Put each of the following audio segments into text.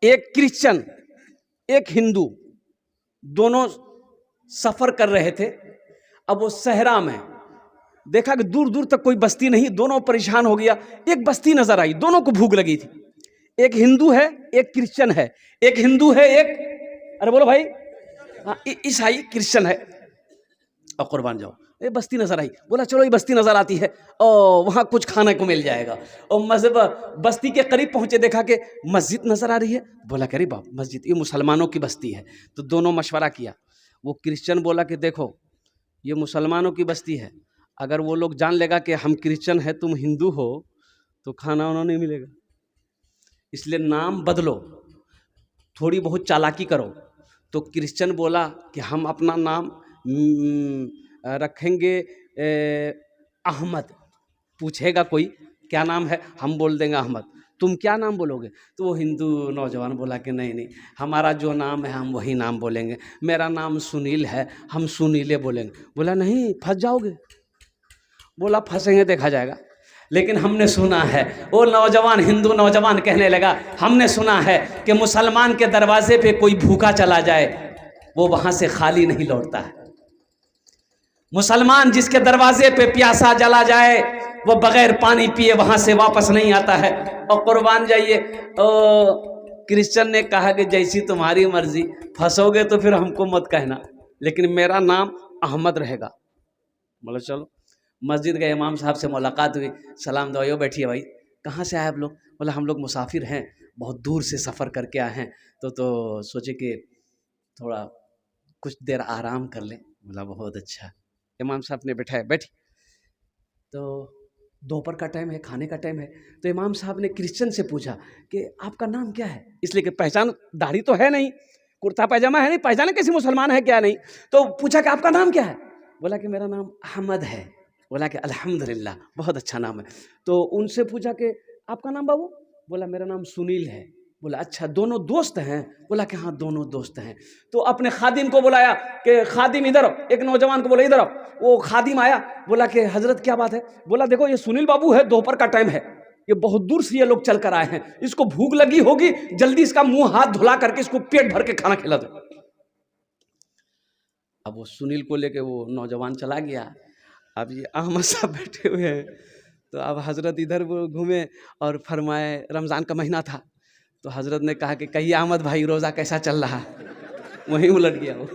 एक क्रिश्चियन एक हिंदू दोनों सफर कर रहे थे। अब वो सहरा में देखा कि दूर दूर तक कोई बस्ती नहीं, दोनों परेशान हो गया। एक बस्ती नजर आई, दोनों को भूख लगी थी। एक हिंदू है एक क्रिश्चियन है, एक हिंदू है एक, अरे बोलो भाई, हाँ, ईसाई क्रिश्चियन है। और कुर्बान जाओ, ये बस्ती नजर आई, बोला चलो ये बस्ती नजर आती है और वहाँ कुछ खाने को मिल जाएगा। और मस्जिद बस्ती के करीब पहुंचे, देखा कि मस्जिद नजर आ रही है। बोला करीब बाप मस्जिद, ये मुसलमानों की बस्ती है। तो दोनों मशवरा किया। वो क्रिश्चियन बोला कि देखो ये मुसलमानों की बस्ती है, अगर वो लोग जान लेगा कि हम क्रिश्चियन है तुम हिंदू हो तो खाना उन्होंने नहीं मिलेगा, इसलिए नाम बदलो, थोड़ी बहुत चालाकी करो। तो क्रिश्चियन बोला कि हम अपना नाम रखेंगे अहमद। पूछेगा कोई क्या नाम है, हम बोल देंगे अहमद। तुम क्या नाम बोलोगे? तो वो हिंदू नौजवान बोला कि नहीं नहीं, हमारा जो नाम है हम वही नाम बोलेंगे, मेरा नाम सुनील है, हम सुनीले बोलेंगे। बोला नहीं फंस जाओगे। बोला फंसेंगे देखा जाएगा। लेकिन हमने सुना है, वो नौजवान हिंदू नौजवान कहने लगा, हमने सुना है कि मुसलमान के दरवाजे पे कोई भूखा चला जाए वो वहां से खाली नहीं लौटता है। मुसलमान जिसके दरवाजे पे प्यासा जला जाए वो बगैर पानी पिए वहां से वापस नहीं आता है। और कुर्बान जाइए, क्रिश्चियन ने कहा कि जैसी तुम्हारी मर्जी, फंसोगे तो फिर हमको मत कहना, लेकिन मेरा नाम अहमद रहेगा। बोला चलो। मस्जिद गए, इमाम साहब से मुलाकात हुई, सलाम दो, बैठिए भाई, कहाँ से आए आप लोग? बोला हम लोग मुसाफिर हैं, बहुत दूर से सफ़र करके आए हैं, तो सोचे कि थोड़ा कुछ देर आराम कर लें। बोला बहुत अच्छा। इमाम साहब ने बैठाया, बैठी। तो दोपहर का टाइम है, खाने का टाइम है। तो इमाम साहब ने क्रिश्चियन से पूछा कि आपका नाम क्या है, इसलिए कि पहचान, दाढ़ी तो है नहीं, कुर्ता पैजामा है नहीं, पहचाने कैसे मुसलमान है क्या नहीं। तो पूछा कि आपका नाम क्या है? बोला कि मेरा नाम अहमद है। बोला कि अल्हम्दुलिल्लाह, बहुत अच्छा नाम है। तो उनसे पूछा कि आपका नाम बाबू? बोला मेरा नाम सुनील है। बोला अच्छा, दोनों दोस्त हैं? बोला कि हाँ दोनों दोस्त हैं। तो अपने खादिम को बुलाया कि खादिम इधर आओ, एक नौजवान को बोला इधर आओ। वो खादिम आया, बोला कि हजरत क्या बात है? बोला देखो ये सुनील बाबू है, दोपहर का टाइम है, ये बहुत दूर से ये लोग चल कर आए हैं, इसको भूख लगी होगी, जल्दी इसका मुंह हाथ धुला करके इसको पेट भर के खाना खिला दो। अब वो सुनील को लेके वो नौजवान चला गया। अब ये अहमद साहब बैठे हुए हैं। तो अब हजरत इधर वो घूमे और फरमाए, रमज़ान का महीना था, तो हजरत ने कहा कि कहिए अहमद भाई रोज़ा कैसा चल रहा? वहीं उलट गया वो।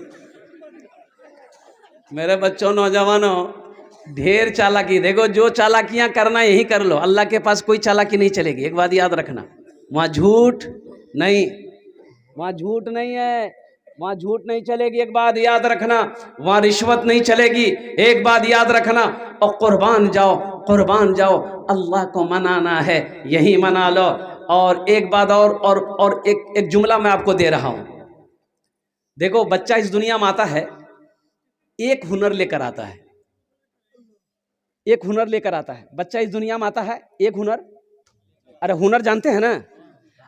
मेरे बच्चों नौजवानों, ढेर चालाकी, देखो जो चालाकियां करना यही कर लो, अल्लाह के पास कोई चालाकी नहीं चलेगी। एक बात याद रखना, वहाँ झूठ नहीं, वहाँ झूठ नहीं है, वहाँ झूठ नहीं चलेगी। एक बात याद रखना, वहाँ रिश्वत नहीं चलेगी। एक बात याद रखना। और कुर्बान जाओ, कुर्बान जाओ, अल्लाह को मनाना है, यही मना लो। और एक बात और एक जुमला मैं आपको दे रहा हूँ। देखो बच्चा इस दुनिया में आता है, एक हुनर लेकर आता है, एक हुनर लेकर आता है। बच्चा इस दुनिया में आता है एक हुनर, अरे हुनर जानते हैं ना,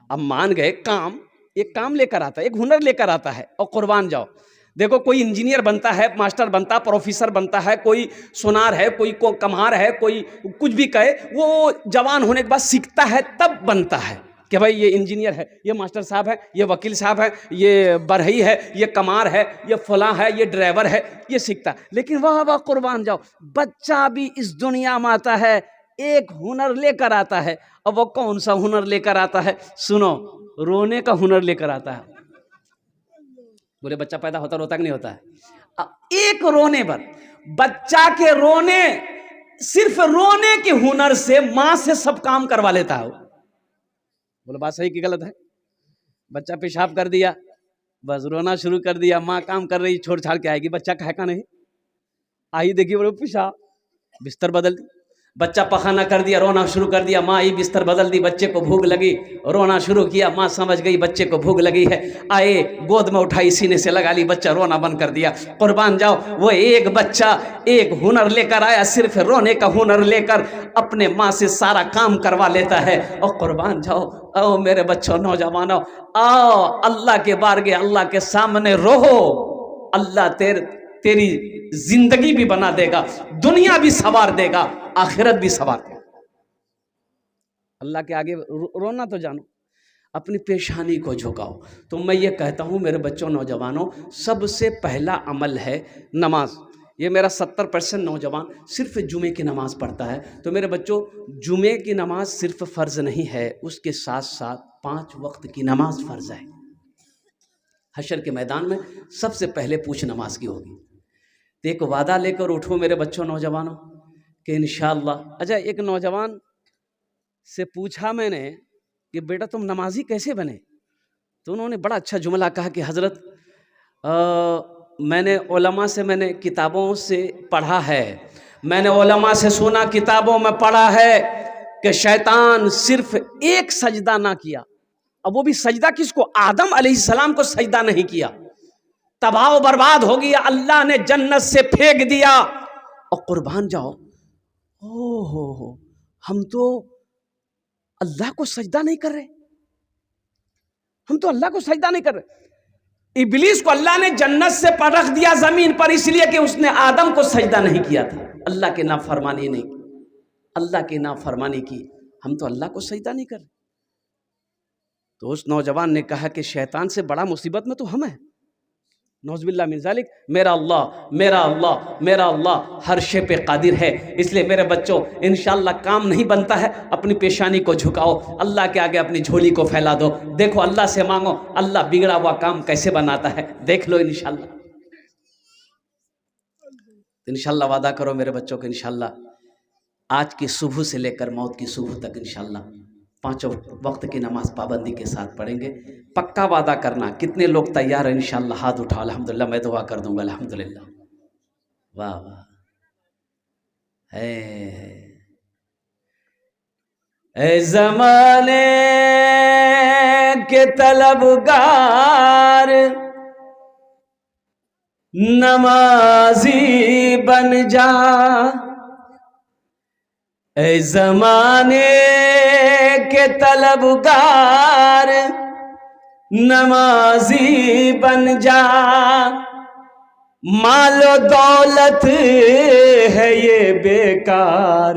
अब मान गए काम, एक काम लेकर आता है, एक हुनर लेकर आता है। और कुर्बान जाओ, देखो कोई इंजीनियर बनता है, मास्टर बनता, प्रोफेसर बनता है, कोई सोनार है, कोई को कम्हार है, कोई कुछ भी कहे, वो जवान होने के बाद सीखता है तब बनता है कि भाई ये इंजीनियर है, ये मास्टर साहब है, ये वकील साहब है, ये बढ़ई है, ये कमार है, ये फलां है, ये ड्राइवर है, ये सीखता। लेकिन वाह वाह कुर्बान जाओ, बच्चा भी इस दुनिया में आता है एक हुनर लेकर आता है। और वो कौन सा हुनर लेकर आता है? सुनो, रोने का हुनर लेकर आता है। बोले बच्चा पैदा होता रोता कि नहीं होता है? एक रोने पर, बच्चा के रोने, सिर्फ रोने के हुनर से मां से सब काम करवा लेता है। बोले बात सही कि गलत है? बच्चा पेशाब कर दिया, बस रोना शुरू कर दिया, माँ काम कर रही छोड़ छाड़ के आएगी, बच्चा कहे का नहीं आई, देखिए बोले पेशाब, बिस्तर बदल दी। बच्चा पखाना कर दिया, रोना शुरू कर दिया, माँ ही बिस्तर बदल दी, बच्चे को भूख लगी, रोना शुरू किया, माँ समझ गई बच्चे को भूख लगी है, आए गोद में उठाई, सीने से लगा ली, बच्चा रोना बंद कर दिया। कुर्बान जाओ, वो एक बच्चा एक हुनर लेकर आया, सिर्फ रोने का हुनर लेकर अपने माँ से सारा काम करवा लेता है। और कुर्बान जाओ, आओ मेरे बच्चों नौजवानों, आओ अल्लाह के बारगाह, अल्लाह के सामने रोहो, अल्लाह तेरी जिंदगी भी बना देगा, दुनिया भी सवार देगा, आखिरत भी सवार देगा। अल्लाह के आगे रोना तो जानो। अपनी पेशानी को झुकाओ। तो मैं ये कहता हूँ मेरे बच्चों, नौजवानों, सबसे पहला अमल है नमाज। ये मेरा 70% नौजवान सिर्फ जुमे की नमाज़ पढ़ता है। तो मेरे बच्चों, जुमे की नमाज सिर्फ फ़र्ज़ नहीं है, उसके साथ साथ 5 वक्त की नमाज फ़र्ज़ है। हशर के मैदान में सबसे पहले पूछ नमाज की होगी। तो एक वादा लेकर उठो मेरे बच्चों, नौजवानों, कि इंशाअल्लाह। अच्छा, एक नौजवान से पूछा मैंने कि बेटा तुम नमाजी कैसे बने? तो उन्होंने बड़ा अच्छा जुमला कहा कि हज़रत मैंने उलमा से, मैंने किताबों से पढ़ा है, मैंने उलमा से सुना, किताबों में पढ़ा है कि शैतान सिर्फ एक सजदा ना किया। अब वो भी सजदा किसको? आदम अलैहिस्सलाम को सजदा नहीं किया, तबाह बर्बाद हो गया, अल्लाह ने जन्नत से फेंक दिया। और कुर्बान जाओ, हो, हम तो अल्लाह को सजदा नहीं कर रहे, हम तो अल्लाह को सजदा नहीं कर रहे। इब्लीस को अल्लाह ने जन्नत से रख दिया जमीन पर, इसलिए कि उसने आदम को सजदा नहीं किया था, अल्लाह के नाफरमानी नहीं की, अल्लाह की नाफरमानी की। हम तो अल्लाह को सजदा नहीं कर रहे। तो उस नौजवान ने कहा कि शैतान से बड़ा मुसीबत में तो हम हैं, नौज़बिल्लाह मिन ज़ालिक। मेरा अल्लाह, मेरा अल्लाह, मेरा अल्लाह हर शे पे कादिर है। इसलिए मेरे बच्चों, इंशाअल्लाह काम नहीं बनता है, अपनी पेशानी को झुकाओ, अल्लाह के आगे अपनी झोली को फैला दो, देखो अल्लाह से मांगो, अल्लाह बिगड़ा हुआ काम कैसे बनाता है, देख लो इंशाअल्लाह। इंशाअल्लाह वादा करो मेरे बच्चों को, इंशाअल्लाह आज की सुबह से लेकर मौत की सुबह तक इंशाअल्लाह 5 वक्त की नमाज पाबंदी के साथ पढ़ेंगे। पक्का वादा करना। कितने लोग तैयार हैं? इंशाअल्लाह हाथ उठाओ। अल्हम्दुलिल्लाह, मैं दुआ कर दूंगा। अल्हम्दुलिल्लाह, वाह वाह। ऐ ज़माने के तलबगार, नमाजी बन जा। ऐ ज़माने के तलबगार, नमाजी बन जा। मालो दौलत है ये बेकार,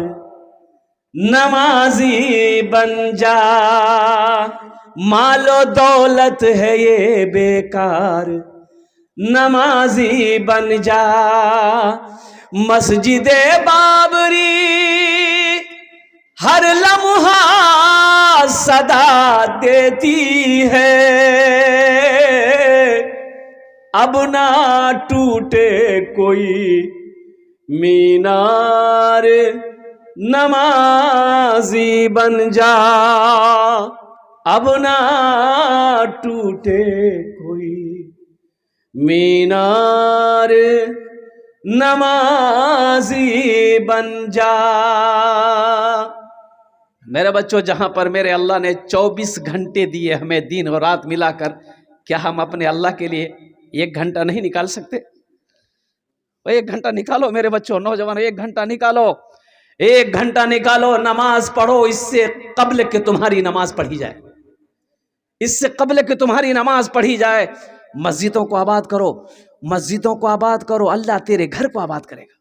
नमाजी बन जा। मालो दौलत है ये बेकार, नमाजी बन जा। मस्जिदे बाबरी हर लम्हा सदा देती है, अब ना टूटे कोई मीनार, नमाजी बन जा। अब ना टूटे कोई मीनार, नमाजी बन जा। मेरे बच्चों, जहां पर मेरे अल्लाह ने 24 घंटे दिए हमें, दिन और रात मिलाकर, क्या हम अपने अल्लाह के लिए 1 घंटा नहीं निकाल सकते? 1 घंटा निकालो मेरे बच्चों, नौजवान, 1 घंटा निकालो, 1 घंटा निकालो, नमाज पढ़ो। इससे कब्ल के तुम्हारी नमाज पढ़ी जाए, इससे कब्ल के तुम्हारी नमाज पढ़ी जाए। मस्जिदों को आबाद करो, मस्जिदों को आबाद करो, अल्लाह तेरे घर को आबाद करेगा,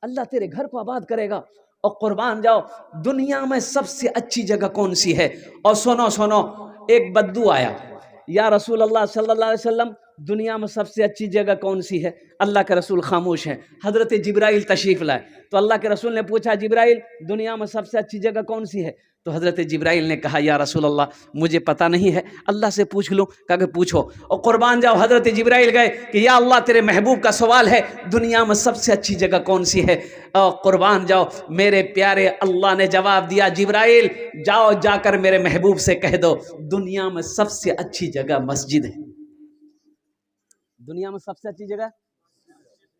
अल्लाह तेरे घर को आबाद करेगा। और कुर्बान जाओ, दुनिया में सबसे अच्छी जगह कौन सी है? और सुनो सुनो, एक बद्दू आया, या रसूल अल्लाह सल्लल्लाहु अलैहि वसल्लम, दुनिया में सबसे अच्छी जगह कौन सी है? अल्लाह के रसूल खामोश हैं। हज़रत जिब्राइल तशरीफ़ लाए, तो अल्लाह के रसूल ने पूछा, जिब्राइल दुनिया में सबसे अच्छी जगह कौन सी है? तो हज़रत जिब्राइल ने कहा, या रसूल अल्लाह मुझे पता नहीं है, अल्लाह से पूछ लूँ। कहा कि पूछो। और कुर्बान जाओ, हज़रत जिब्राइल गए कि या अल्लाह तेरे महबूब का सवाल है, दुनिया में सबसे अच्छी जगह कौन सी है? और कुर्बान जाओ, मेरे प्यारे अल्लाह ने जवाब दिया, जिब्राइल जाओ, जाकर मेरे महबूब से कह दो, दुनिया में सबसे अच्छी जगह मस्जिद है। दुनिया में सबसे अच्छी जगह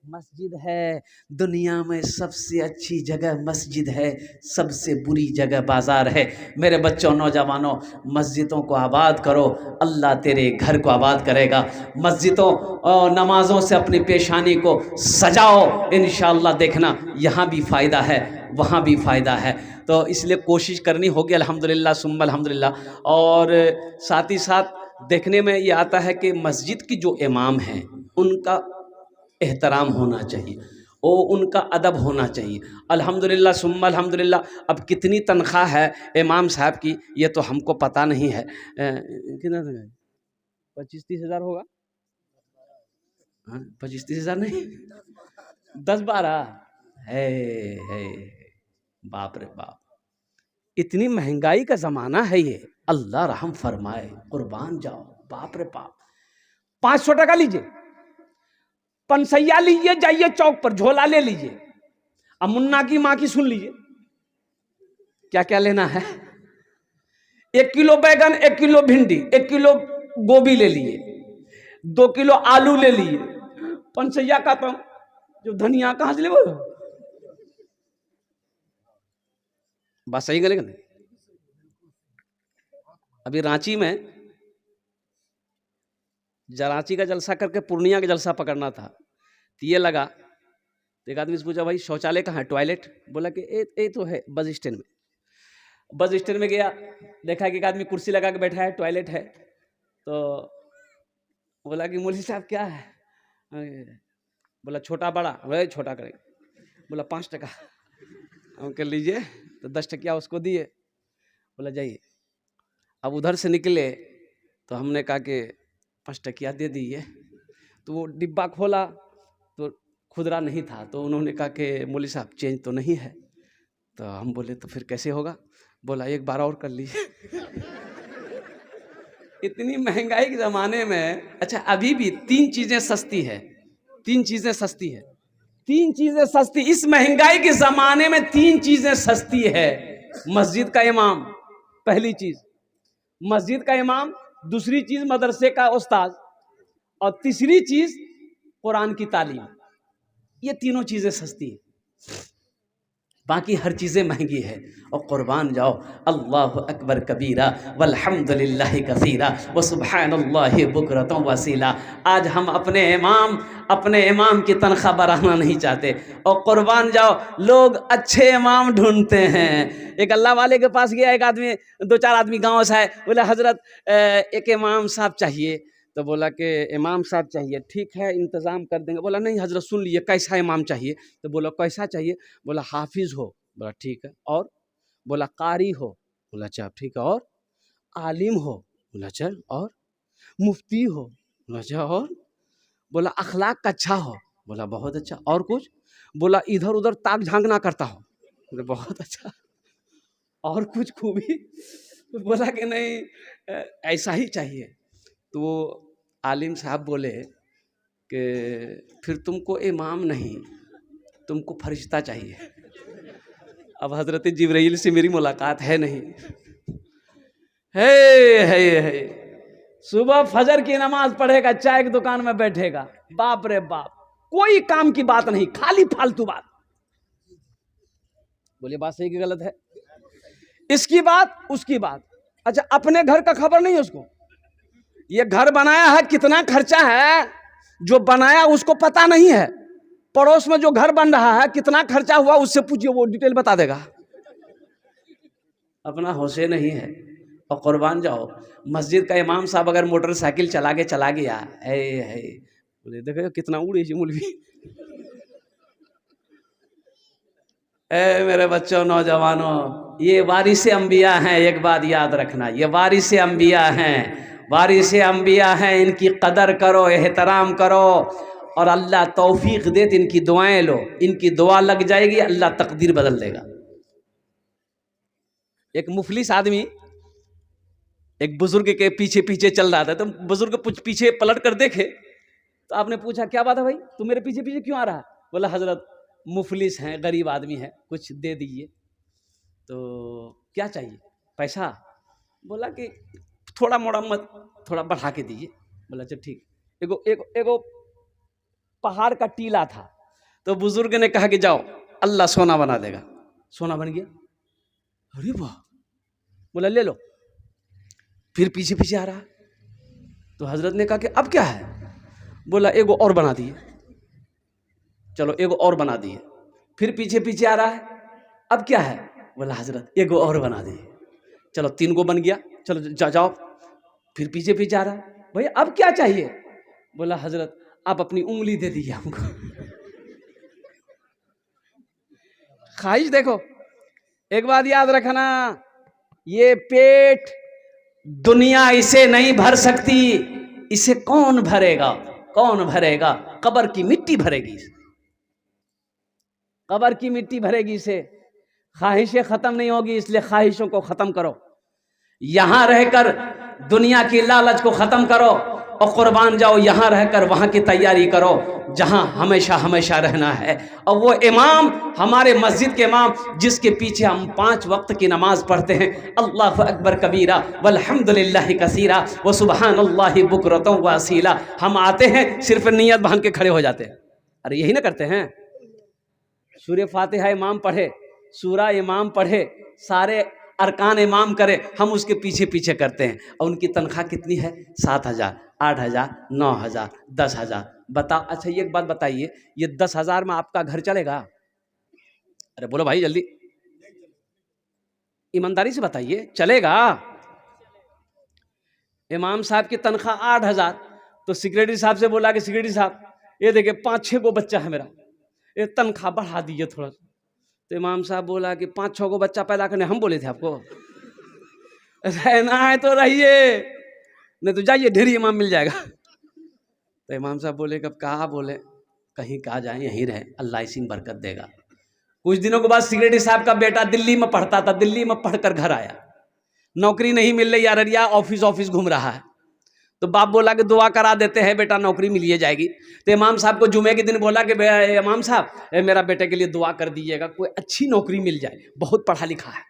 मस्जिद है, दुनिया में सबसे अच्छी जगह मस्जिद है, सबसे बुरी जगह बाजार है। मेरे बच्चों, नौजवानों, मस्जिदों को आबाद करो, अल्लाह तेरे घर को आबाद करेगा। मस्जिदों और नमाज़ों से अपनी पेशानी को सजाओ, इंशाअल्लाह देखना यहाँ भी फ़ायदा है, वहाँ भी फ़ायदा है। तो इसलिए कोशिश करनी होगी, अल्हम्दुलिल्लाह सुम्मा अल्हम्दुलिल्लाह। और साथ ही साथ देखने में ये आता है कि मस्जिद की जो इमाम हैं उनका एहतराम होना चाहिए, वो उनका अदब होना चाहिए। अल्हम्दुलिल्लाह सुम्मा अल्हम्दुलिल्लाह। अब कितनी तनख्वाह है इमाम साहब की ये तो हमको पता नहीं है। कितना 25-30 हज़ार होगा? हाँ 25-30 हज़ार नहीं 10-12 है। बाप रे बाप, इतनी महंगाई का ज़माना है ये, अल्लाह रहम फरमाए, कुर्बान जाओ। बाप रे बाप, 500 टका लीजिए, पंसैया लीजिए, जाइए चौक पर झोला ले लीजिए। अब मुन्ना की माँ की सुन लीजिए, क्या क्या लेना है। 1 किलो बैगन, 1 किलो भिंडी, 1 किलो गोभी ले लिए, 2 किलो आलू ले लिए, पंसैया का तो जो धनिया कहाँ से ले वो बात सही करेगा नहीं। अभी रांची में रांची का जलसा करके पूर्णिया का जलसा पकड़ना था, तो ये लगा, तो एक आदमी से पूछा भाई शौचालय कहाँ है, टॉयलेट? बोला कि ए तो है बस स्टैंड में। बस स्टैंड में गया, देखा कि एक आदमी कुर्सी लगा के बैठा है, टॉयलेट है। तो बोला कि मौलवी साहब क्या है? बोला छोटा बड़ा? बोला छोटा करेंगे। बोला 5 टका। हम कह लीजिए, तो 10 टकिया उसको दिए। बोला जाइए। अब उधर से निकले तो हमने कहा कि 5 टकिया दे दीजिए। तो वो डिब्बा खोला तो खुदरा नहीं था, तो उन्होंने कहा कि मौलवी साहब चेंज तो नहीं है। तो हम बोले तो फिर कैसे होगा? बोला 1 बार और कर लीजिए। इतनी महंगाई के ज़माने में, अच्छा अभी भी 3 चीज़ें सस्ती है, 3 चीज़ें सस्ती है, 3 चीज़ें सस्ती इस महंगाई के ज़माने में 3 चीज़ें सस्ती है। मस्जिद का इमाम, पहली चीज़ मस्जिद का इमाम, दूसरी चीज़ मदरसे का उस्ताद, और तीसरी चीज़ कुरान की तालीम। ये तीनों चीज़ें सस्ती है, बाकी हर चीज़ें महंगी है। और कुर्बान जाओ, अल्लाहु अकबर कबीरा वल्हम्दुलिल्लाहि कसीरा व सुब्हानल्लाहि बुकरतम वसीला। आज हम अपने इमाम की तनख्वाह बढ़ाना नहीं चाहते, और कुर्बान जाओ लोग अच्छे इमाम ढूंढते हैं। एक अल्लाह वाले के पास गया एक आदमी, 2-4 आदमी गाँव से आए, बोला हजरत एक इमाम साहब चाहिए। तो बोला कि इमाम साहब चाहिए, ठीक है इंतज़ाम कर देंगे। बोला नहीं हजरत सुन लीजिए, कैसा इमाम चाहिए? तो बोला कैसा चाहिए? बोला हाफिज़ हो। बोला ठीक है, और? बोला कारी हो। बोला अच्छा ठीक है, और? आलिम हो। बोला अच्छा, और? मुफ्ती हो। बोला अच्छा, और? बोला अखलाक का अच्छा हो। बोला बहुत अच्छा, और कुछ? बोला इधर उधर ताक झांक ना करता हो। बोला बहुत अच्छा, और कुछ खूबी? तो बोला कि नहीं ऐसा ही चाहिए। तो वो आलिम साहब बोले कि फिर तुमको इमाम नहीं, तुमको फरिश्ता चाहिए। अब हजरत जिब्राइल से मेरी मुलाकात है नहीं, है। सुबह फजर की नमाज पढ़ेगा, चाय की दुकान में बैठेगा, बाप रे बाप, कोई काम की बात नहीं, खाली फालतू बात। बोलिए बात सही कि गलत है? इसकी बात उसकी बात। अच्छा अपने घर का खबर नहीं है उसको, ये घर बनाया है कितना खर्चा है, जो बनाया उसको पता नहीं है। पड़ोस में जो घर बन रहा है कितना खर्चा हुआ उससे पूछिए, वो डिटेल बता देगा। अपना होशे नहीं है। और कुर्बान जाओ, मस्जिद का इमाम साहब अगर मोटरसाइकिल चला गया है, बोले देखो कितना उड़े मौलवी। ए मेरे बच्चों नौजवानों, ये वारिसे अंबिया हैं, एक बात याद रखना, ये वारिसे अंबिया हैं, वारिसे अंबिया हैं। इनकी कदर करो, एहतराम करो, और अल्लाह तौफीक दे तो इनकी दुआएं लो, इनकी दुआ लग जाएगी, अल्लाह तकदीर बदल देगा। एक मुफलिस आदमी एक बुजुर्ग के पीछे पीछे चल रहा था, तो बुजुर्ग पीछे पलट कर देखे, तो आपने पूछा क्या बात है भाई, तू मेरे पीछे पीछे क्यों आ रहा है? बोला हजरत मुफलिस हैं, गरीब आदमी है, कुछ दे दीजिए। तो क्या चाहिए? पैसा? बोला कि थोड़ा मोड़ा मत, थोड़ा बढ़ा के दीजिए। बोला अच्छा ठीक। एगो पहाड़ का टीला था, तो बुजुर्ग ने कहा कि जाओ अल्लाह सोना बना देगा। सोना बन गया। अरे वाह। बोला ले लो। फिर पीछे पीछे आ रहा, तो हजरत ने कहा कि अब क्या है? बोला एगो और बना दिए। चलो एगो और बना दिए। फिर पीछे पीछे आ रहा है, अब क्या है? बोला हजरत एगो और बना दिए। चलो 3 गो बन गया, चलो जाओ। फिर पीछे पीछे आ रहा है, भाई अब क्या चाहिए? बोला हजरत आप अपनी उंगली दे दीजिए हमको। ख्वाहिश देखो, एक बात याद रखना, ये पेट दुनिया इसे नहीं भर सकती, इसे कौन भरेगा? कौन भरेगा? कब्र की मिट्टी भरेगी इसे, कब्र की मिट्टी भरेगी इसे। ख्वाहिशें खत्म नहीं होगी, इसलिए ख्वाहिशों को खत्म करो, यहां रहकर दुनिया की लालच को खत्म करो और कुर्बान जाओ, यहां रहकर वहां की तैयारी करो जहां हमेशा हमेशा रहना है। और वो इमाम, हमारे मस्जिद के इमाम, जिसके पीछे हम 5 वक्त की नमाज पढ़ते हैं, अल्लाहु अकबर कबीरा वल्हम्दुलिल्लाहि कसीरा व सुबहानल्लाहि बुकरतम व असीला, हम आते हैं सिर्फ नियत बांध के खड़े हो जाते हैं। अरे यही ना करते हैं, सूरह फातिहा इमाम पढ़े, सूरा इमाम पढ़े, सारे अरकान इमाम करे, हम उसके पीछे पीछे करते हैं। और उनकी तनख्वाह कितनी है? 7,000, 8,000, 9,000, 10,000। बताओ, अच्छा ये एक बात बताइए, ये 10,000 में आपका घर चलेगा? अरे बोलो भाई जल्दी, ईमानदारी से बताइए, चलेगा? इमाम साहब की तनख्वाह 8,000, तो सेक्रेटरी साहब से बोला कि सेक्रेटरी साहब ये देखिए 5-6 को बच्चा है मेरा, ये तनख्वाह बढ़ा दीजिए थोड़ा सा। तो इमाम साहब बोला कि 5-6 को बच्चा पैदा करने हम बोले थे आपको? रहना है तो रहिए, नहीं तो जाइए, ढेरी इमाम मिल जाएगा। तो इमाम साहब बोले कब कहा, बोले कहीं कहा जाए, यहीं रहे, अल्लाह इसी में बरकत देगा। कुछ दिनों के बाद सेक्रेटरी साहब का बेटा दिल्ली में पढ़ता था, दिल्ली में पढ़कर घर आया, नौकरी नहीं मिल रही, अररिया ऑफिस घूम रहा है। तो बाप बोला कि दुआ करा देते हैं, बेटा नौकरी मिल जाएगी। तो इमाम साहब को जुमे के दिन बोला कि इमाम साहब मेरा बेटे के लिए दुआ कर दीजिएगा, कोई अच्छी नौकरी मिल जाए, बहुत पढ़ा लिखा है।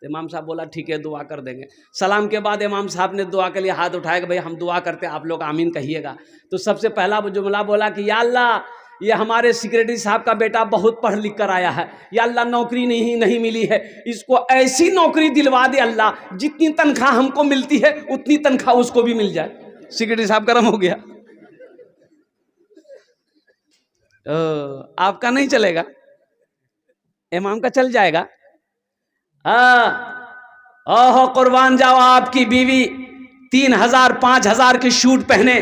तो इमाम साहब बोला ठीक है, दुआ कर देंगे। सलाम के बाद इमाम साहब ने दुआ के लिए हाथ उठाया कि भाई हम दुआ करते हैं, आप लोग आमीन कहिएगा। तो सबसे पहला जुमला बोला कि या अल्लाह, ये हमारे सेक्रेटरी साहब का बेटा बहुत पढ़ लिख कर आया है, या अल्लाह नौकरी नहीं मिली है, इसको ऐसी नौकरी दिलवा दे अल्लाह, जितनी तनख्वाह हमको मिलती है उतनी तनख्वाह उसको भी मिल जाए। सेक्रेटरी साहब गर्म हो गया, आपका नहीं चलेगा, इमाम का चल जाएगा। ओहो कुर्बान जाओ, आपकी बीवी 3,000 5,000 की शूट पहने,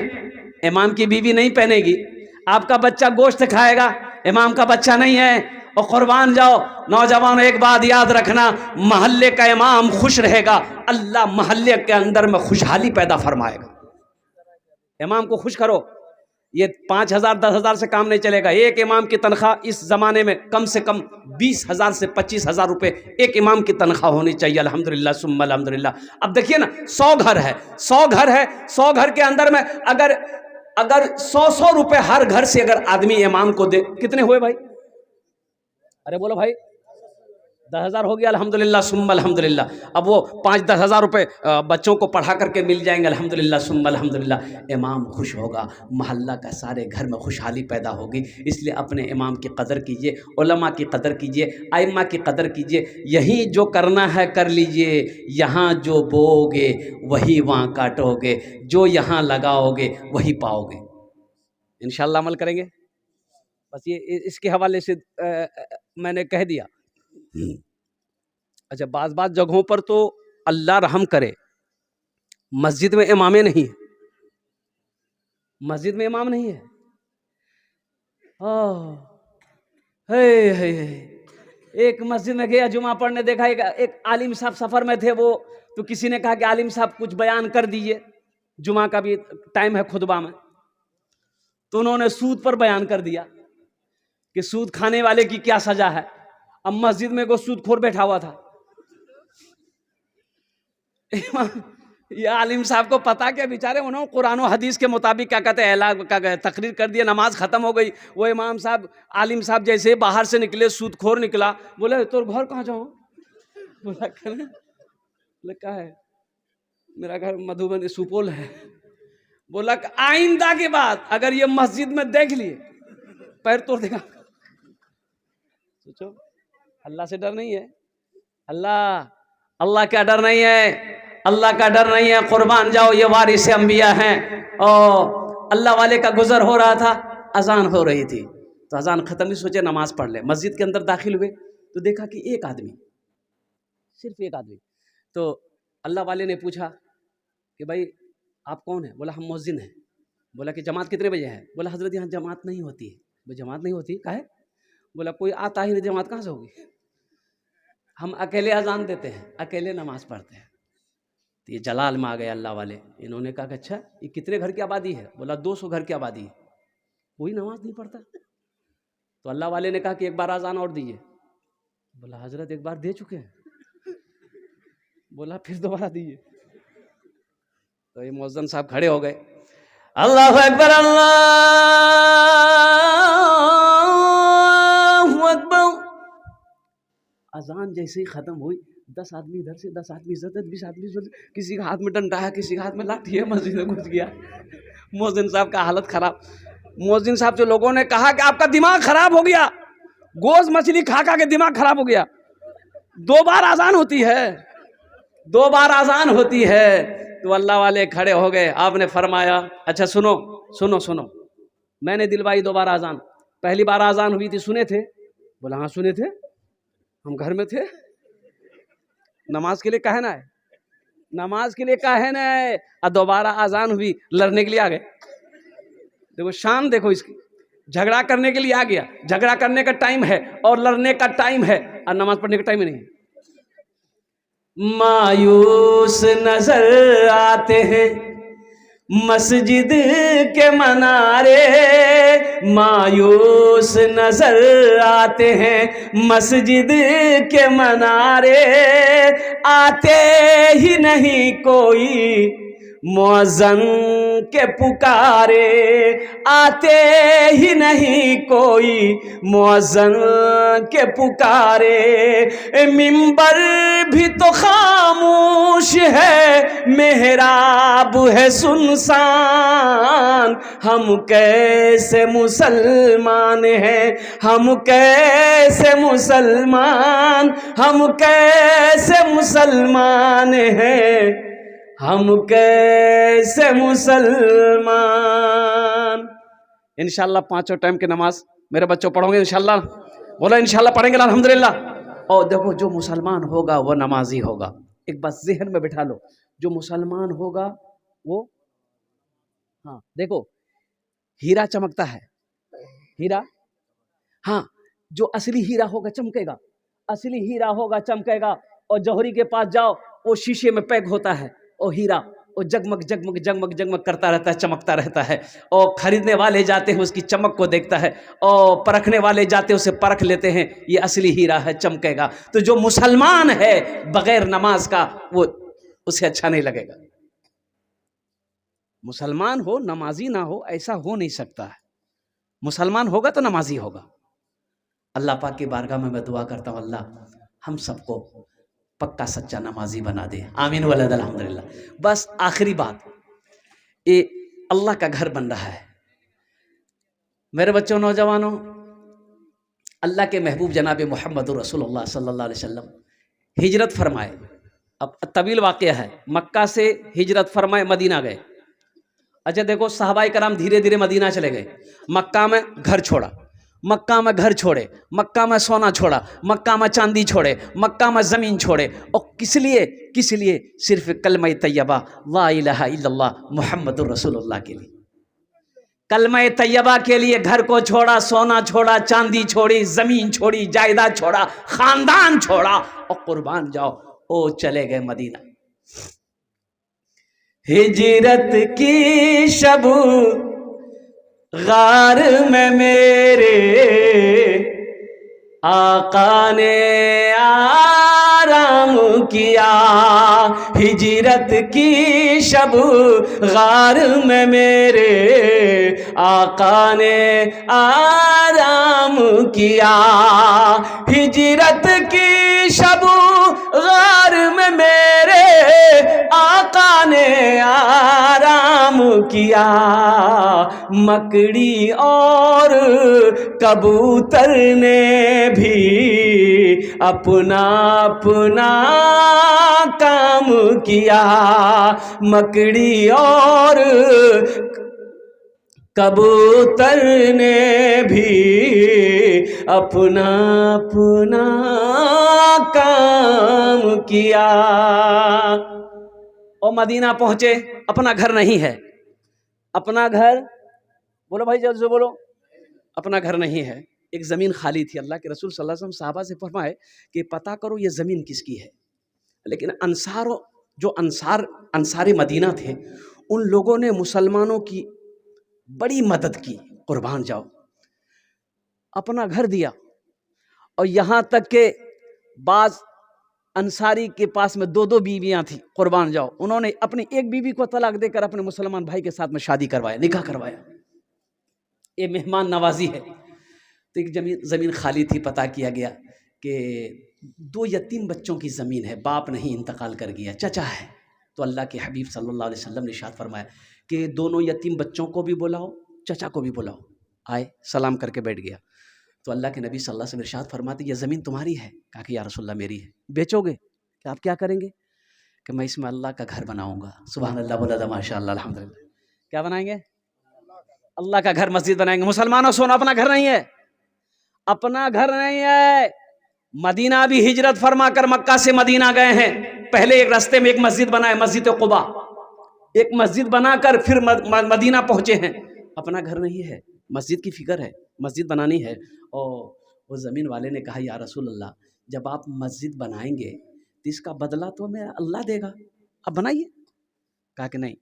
इमाम की बीवी नहीं पहनेगी। आपका बच्चा गोश्त खाएगा, इमाम का बच्चा नहीं है। और कुर्बान जाओ नौजवानों, एक बात याद रखना, मोहल्ले का इमाम खुश रहेगा, अल्लाह मोहल्ले के अंदर में खुशहाली पैदा फरमाएगा। इमाम को खुश करो, ये 5,000 10,000 से काम नहीं चलेगा। एक इमाम की तनख्वाह इस जमाने में कम से कम 20,000 से 25,000 रुपए एक इमाम की तनख्वाह होनी चाहिए। अल्हम्दुलिल्लाह सुम्मा अल्हम्दुलिल्लाह। अब देखिए ना, 100 घर है, 100 घर है, 100 घर के अंदर में अगर 100 रुपए हर घर से अगर आदमी इमाम को दे, कितने हुए भाई? अरे बोलो भाई, 10,000 हो गया, अल्हम्दुलिल्लाह सुम्मा अल्हम्दुलिल्लाह। अब वो 5-10 हज़ार रुपए बच्चों को पढ़ा करके मिल जाएंगे, अल्हम्दुलिल्लाह सुम्मा अल्हम्दुलिल्लाह। इमाम खुश होगा, मोहल्ला का सारे घर में खुशहाली पैदा होगी। इसलिए अपने इमाम की कदर कीजिए, उलमा की कदर कीजिए, आइम्मा की कदर कीजिए। यही जो करना है कर लीजिए, यहाँ जो बोओगे वही वहाँ काटोगे, जो यहाँ लगाओगे वही पाओगे। इंशाअल्लाह अमल करेंगे। बस ये इसके हवाले से मैंने कह दिया। अच्छा, बाज़ जगहों पर तो अल्लाह रहम करे, मस्जिद में इमामें नहीं है, मस्जिद में इमाम नहीं है। एक मस्जिद में गया जुमा पढ़ने, देखा एक आलिम साहब सफर में थे वो, तो किसी ने कहा कि आलिम साहब कुछ बयान कर दीजिए, जुमा का भी टाइम है खुतबा में। तो उन्होंने सूद पर बयान कर दिया कि सूद खाने वाले की क्या सजा है। अब मस्जिद में को सूदखोर बैठा हुआ था। ये आलिम साहब को पता क्या, बेचारे उन्होंने कुरान और हदीस के मुताबिक क्या कहते हैं ऐलान तकरीर कर दिया, नमाज खत्म हो गई। वो इमाम साहब, आलिम साहब जैसे बाहर से निकले, सूदखोर निकला, बोले तो घर कहाँ जाऊँ? बोला क्या है? मेरा घर मधुबनी सुपौल है। बोला आइंदा के बाद अगर ये मस्जिद में देख लिए पैर तोड़ देगा। सोचो, अल्लाह से डर नहीं है? अल्लाह का डर नहीं है, अल्लाह का डर नहीं है। कुर्बान जाओ, ये वारिस अंबिया हैं। और अल्लाह वाले का गुजर हो रहा था, अजान हो रही थी, तो अजान खत्म ही, सोचे नमाज पढ़ ले। मस्जिद के अंदर दाखिल हुए तो देखा कि एक आदमी, सिर्फ एक आदमी। तो अल्लाह वाले ने पूछा कि भाई आप कौन है? बोला हम मुअज्जिन हैं। बोला कि जमात कितने बजे है? बोला हजरत यहाँ जमात नहीं होती है। वो जमात नहीं होती काहे? बोला कोई आता ही नहीं, जमात कहाँ से होगी? हम अकेले अजान देते हैं, अकेले नमाज पढ़ते हैं। तो ये जलाल में आ गए अल्लाह वाले, इन्होंने कहा कि अच्छा ये कितने घर की आबादी है? बोला 200 घर की आबादी है, कोई नमाज नहीं पढ़ता। तो अल्लाह वाले ने कहा कि एक बार अजान और दीजिए। बोला हजरत एक बार दे चुके हैं। बोला फिर दोबारा दीजिए। तो ये मुअज्जिन साहब खड़े हो गए, अल्लाहु अकबर अल्लाहु अकबर। अजान जैसे ही खत्म हुई, 10 आदमी इधर से, 10 आदमी इधर, 20 आदमी इधर, किसी के हाथ में डंडा है, किसी के हाथ में लाठी है, मस्जिद में घुस गया। मुअज्जिन साहब का हालत खराब। मुअज्जिन साहब जो लोगों ने कहा कि आपका दिमाग खराब हो गया, गोश्त मछली खा खा के दिमाग खराब हो गया, 2 बार आजान होती है, 2 बार आजान होती है। तो अल्लाह वाले खड़े हो गए, आपने फरमाया अच्छा सुनो सुनो सुनो, मैंने दिलवाई 2 बार आजान, पहली बार आजान हुई थी सुने थे? बोला हाँ सुने थे, हम घर में थे। नमाज के लिए कहे ना है, नमाज के लिए कहे ना है, और दोबारा आजान हुई, लड़ने के लिए आ गए। देखो शान, देखो इसकी, झगड़ा करने के लिए आ गया, झगड़ा करने का टाइम है और लड़ने का टाइम है, और नमाज पढ़ने का टाइम ही नहीं है। मायूस नजर आते हैं मस्जिद के मनारे, मायूस नजर आते हैं मस्जिद के मनारे, आते ही नहीं कोई मुअज्जिन के पुकारे, आते ही नहीं कोई मुअज्जिन के पुकारे। मिंबर भी तो खामोश है, मेहराब है सुनसान, हम कैसे मुसलमान हैं, हम कैसे मुसलमान, हम कैसे मुसलमान हैं, हम कैसे मुसलमान। इंशाल्लाह 5 टाइम की नमाज मेरे बच्चों पढ़ोगे इंशाल्लाह? बोला इंशाल्लाह पढ़ेंगे अल्हम्दुलिल्लाह। और देखो जो मुसलमान होगा वो नमाजी होगा, एक बात जहन में बिठा लो, जो मुसलमान होगा वो, हाँ देखो हीरा चमकता है, हीरा, हाँ जो असली हीरा होगा चमकेगा, असली हीरा होगा चमकेगा। और जौहरी के पास जाओ, वो शीशे में पैक होता है, और हीरा वो जगमग जगमग जगमग जगमग करता रहता है, चमकता रहता है। और खरीदने वाले जाते हैं उसकी चमक को देखता है, और परखने वाले जाते हैं उसे परख लेते हैं, ये असली हीरा है, चमकेगा। तो जो मुसलमान है बगैर नमाज का, वो उसे अच्छा नहीं लगेगा। मुसलमान हो नमाजी ना हो, ऐसा हो नहीं सकता है। मुसलमान होगा तो नमाजी होगा। अल्लाह पाक की बारगाह में मैं दुआ करता हूँ, अल्लाह हम सबको पक्का सच्चा नमाजी बना दे, आमीन वलद अल्हम्दुलिल्लाह। बस आखिरी बात, ये अल्लाह का घर बन रहा है। मेरे बच्चों, नौजवानों, अल्लाह के महबूब जनाब मोहम्मद रसूलुल्लाह सल्लल्लाहु अलैहि वसल्लम हिजरत फरमाए। अब तवील वाक़या है, मक्का से हिजरत फरमाए मदीना गए। अच्छा देखो सहाबाए कराम धीरे धीरे मदीना चले गए, मक्का में घर छोड़ा, मक्का में घर छोड़े, मक्का में सोना छोड़ा, मक्का में चांदी छोड़े, मक्का में ज़मीन छोड़े, और किस लिए? किस लिए? सिर्फ कलमा तैयबा ला इलाहा इल्लल्लाह मुहम्मदुर रसूलुल्लाह के लिए। कलमा तैयबा के लिए घर को छोड़ा, सोना छोड़ा, चांदी छोड़ी, ज़मीन छोड़ी, जायदाद छोड़ा, ख़ानदान छोड़ा, और कुर्बान जाओ, ओ चले गए मदीना। हिजरत की शब गार में मेरे आका ने आराम किया, हिजरत की शब गार में मेरे आका ने आराम किया, हिजरत की शब गार में मेरे आका ने आराम किया, मकड़ी और कबूतर ने भी अपना अपना काम किया, मकड़ी और कबूतर ने भी अपना अपना काम किया। और मदीना पहुंचे, अपना घर नहीं है, अपना घर, बोलो भाई जल्दी से बोलो, अपना घर नहीं है। एक ज़मीन खाली थी। अल्लाह के रसूल सल्लल्लाहु अलैहि वसल्लम साहबा से फरमाए कि पता करो ये ज़मीन किसकी है। लेकिन अंसारी मदीना थे, उन लोगों ने मुसलमानों की बड़ी मदद की, कुर्बान जाओ, अपना घर दिया। और यहाँ तक के बाज अंसारी के पास में 2-2 बीवियां थी, कुर्बान जाओ, उन्होंने अपनी एक बीवी को तलाक देकर अपने मुसलमान भाई के साथ में शादी करवाया, निकाह करवाया। ये मेहमान नवाजी है। तो एक ज़मीन खाली थी, पता किया गया कि 2 यतीम बच्चों की ज़मीन है, बाप नहीं, इंतकाल कर गया, चचा है। तो अल्लाह के हबीब सल्लल्लाहु अलैहि वसल्लम ने इरशाद फरमाया कि दोनों यतीम बच्चों को भी बुलाओ, चचा को भी बुलाओ। आए, सलाम करके बैठ गया। तो अल्लाह के नबी सल्लल्लाहु अलैहि वसल्लम इरशाद फरमाते, ये ज़मीन तुम्हारी है? कहा कि या रसूलल्लाह मेरी है। बेचोगे? कि आप क्या करेंगे? कि मैं इसमें अल्लाह का घर बनाऊंगा। सुभान अल्लाह, बोला था माशाअल्लाह, अल्हम्दुलिल्लाह। क्या बनाएंगे? अल्लाह का घर, मस्जिद बनाएंगे। मुसलमानों, सोना अपना घर नहीं है, अपना घर नहीं है। मदीना भी हिजरत फरमा कर मक्का से मदीना गए हैं। पहले एक रास्ते में एक मस्जिद बनाए, मस्जिद कुबा, एक मस्जिद बनाकर फिर मदीना पहुंचे हैं। अपना घर नहीं है, मस्जिद की फिक्र है, मस्जिद बनानी है। और वो ज़मीन वाले ने कहा, या रसूल अल्लाह, जब आप मस्जिद बनाएंगे तो इसका बदला तो हमें अल्लाह देगा, अब बनाइए। कहा कि नहीं,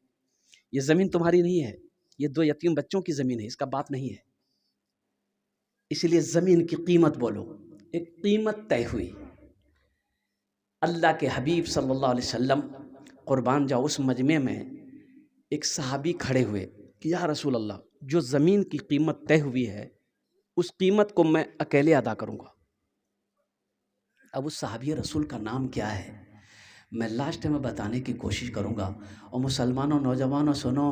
ये ज़मीन तुम्हारी नहीं है, ये 2 यतीम बच्चों की ज़मीन है, इसका बाप नहीं है। इसलिए ज़मीन की कीमत बोलो। एक कीमत तय हुई। अल्लाह के हबीब सल्लल्लाहु अलैहि वसल्लम, कुर्बान जाओ, उस मजमे में एक सहाबी खड़े हुए कि या रसूल अल्लाह, जो ज़मीन की कीमत तय हुई है उस कीमत को मैं अकेले अदा करूँगा। अब उस सहाबी रसूल का नाम क्या है, मैं लास्ट में बताने की कोशिश करूँगा। और मुसलमानों, नौजवानों, सुनो,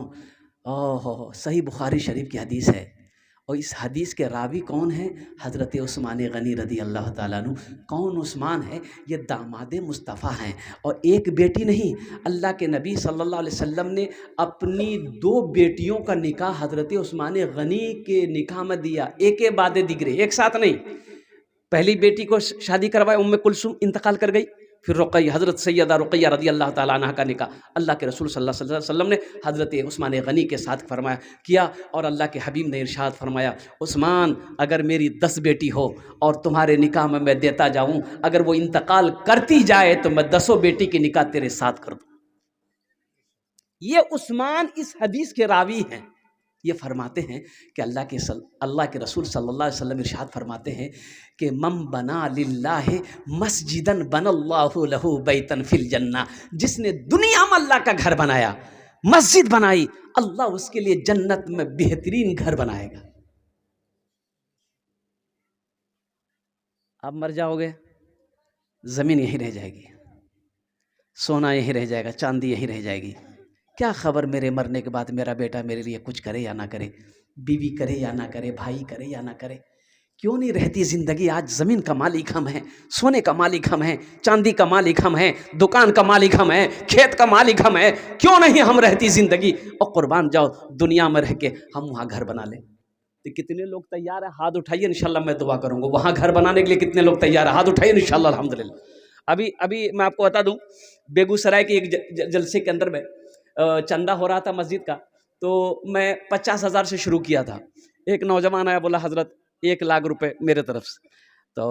ओह, सही बुखारी शरीफ की हदीस है। और इस हदीस के रावी कौन है? हज़रत उस्मान गनी रदी अल्लाह ताला अन्हु। कौन उस्मान है? ये दामाद मुस्तफ़ा हैं। और एक बेटी नहीं, अल्लाह के नबी सल्लल्लाहु अलैहि वसल्लम ने अपनी 2 बेटियों का निकाह हज़रत उस्मान गनी के निकाह में दिया, एक के बाद दिगरे, एक साथ नहीं। पहली बेटी को शादी करवाया, उम्मे कुलसुम इंतकाल कर गई। फिर रुक़ैया, हज़रत सैयदा रुक़ैया रज़ी अल्लाह ताला अन्हा का निकाह अल्लाह के रसूल सल्लल्लाहु अलैहि वसल्लम ने हज़रत उस्मान गनी के साथ फरमाया किया। और अल्लाह के हबीब ने इरशाद फरमाया, उस्मान, अगर मेरी 10 बेटी हो और तुम्हारे निकाह में मैं देता जाऊँ, अगर वो इंतकाल करती जाए तो मैं 10 बेटी की निकाह तेरे साथ कर दूँ। ये उस्मान इस हदीस के रावी हैं। ये फरमाते हैं कि अल्लाह के रसूल सल्लल्लाहु अलैहि वसल्लम इरशाद फरमाते हैं कि मम बना लिल्लाहि मस्जिदन बनल्लाहु लहू बैतन फिल जन्ना, जिसने दुनिया में अल्लाह का घर बनाया, मस्जिद बनाई, अल्लाह उसके लिए जन्नत में बेहतरीन घर बनाएगा। आप मर जाओगे, ज़मीन यहीं रह जाएगी, सोना यहीं रह जाएगा, चांदी यहीं रह जाएगी। क्या खबर मेरे मरने के बाद मेरा बेटा मेरे लिए कुछ करे या ना करे, बीवी करे या ना करे, भाई करे या ना करे, क्यों नहीं रहती ज़िंदगी? आज ज़मीन का मालिक हम हैं, सोने का मालिक हम हैं, चांदी का मालिक हम हैं, दुकान का मालिक हम हैं, खेत का मालिक हम हैं, क्यों नहीं हम रहती ज़िंदगी? और कुर्बान जाओ, दुनिया में रह के हम वहाँ घर बना लें। तो कितने लोग तैयार हैं? हाथ उठाइए, इंशाल्लाह मैं दुआ करूँगा। वहाँ घर बनाने के लिए कितने लोग तैयार हैं? हाथ उठाइए इंशाल्लाह, अल्हम्दुलिल्लाह। अभी मैं आपको बता दूँ, बेगूसराय के एक जलसे के अंदर में चंदा हो रहा था मस्जिद का, तो मैं 50,000 से शुरू किया था। एक नौजवान आया, बोला हज़रत 1 लाख रुपए मेरे तरफ से। तो